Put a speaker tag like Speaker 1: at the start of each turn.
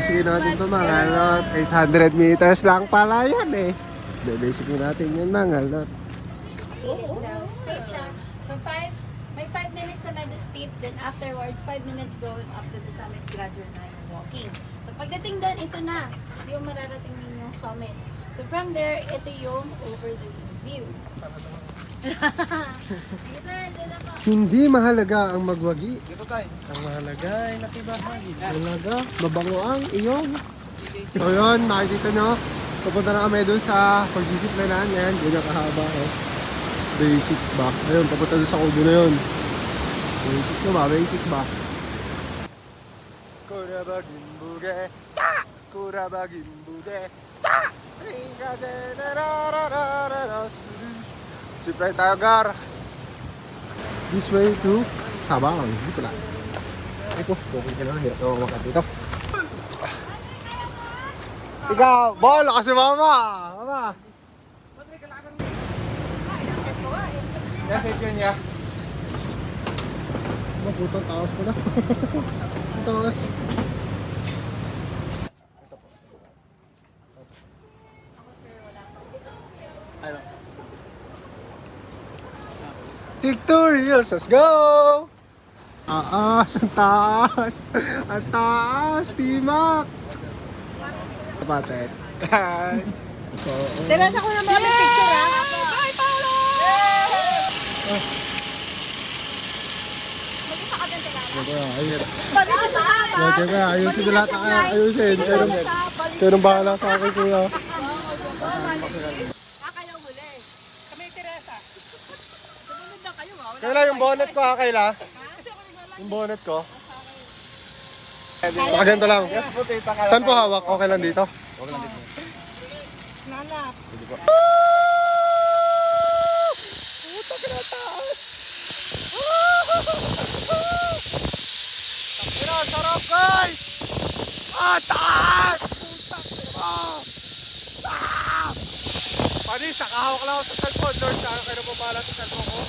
Speaker 1: Bibasikin natin ito mga lot. 800 meters lang pala yan eh. Bibasikin natin yan mga lot.
Speaker 2: Safe siya. So, may 5 minutes na medyo steep. Then afterwards, 5 minutes going up to the summit. Gradual na yung walking. So, pagdating doon, ito na. Yung mararating yung summit. So, from there, ito yung over the view.
Speaker 1: Hindi mahalaga ang magwagi.
Speaker 3: Dito tayo.
Speaker 1: Ang mahalaga ay nakibahagi. Mahalaga, mabango ang iyong. So yun, makikita nyo. Pupunta na kami doon sa pag-visit na lang. Yan, ganyan kahaba eh. Basic ba? Ayun, papunta doon sa kubo na yun. Basic na ba? Basic ba? Kurabagimbuge, ta! Kurabagimbuge, ta! Sipray tayo, Gar. This way to Sabang, Zipline. Ay ko, bukod ka na. Hirap na makakat dito. Ikaw, bola kasi mama! Mama!
Speaker 3: Yes, it yun niya.
Speaker 1: Ano puto, tawas pala. Tawas.
Speaker 2: Ako, sir, wala pa.
Speaker 3: Ano?
Speaker 1: Tutorials, let's go! Taas, ang taas! Ang taas, Timak! Kapatid.
Speaker 4: Diretso ko na mga picture ha.
Speaker 2: Bye, Paolo! Mag-isa ka din sila.
Speaker 1: Ayusin ko lahat. Ayusin. Kayo nang bahala sa akin, kuya.
Speaker 4: Kayo huli. Kami Teresa. Sumunod na kayo ha.
Speaker 1: Kayla, yung bonnet ko ha, Kayla. Yung bonnet ko. Baka ganito lang.
Speaker 3: Yes, puti.
Speaker 1: Saan po hawak? Okay lang dito?
Speaker 3: Huwag lang dito.
Speaker 4: Nanak.
Speaker 1: Puta ka na taas! Takina, sarap guys! Taas! Puta ka na! Taas! Panis, nakahawak lang ako sa cellphone. Lord, saan kayo na pumala sa cellphone ko?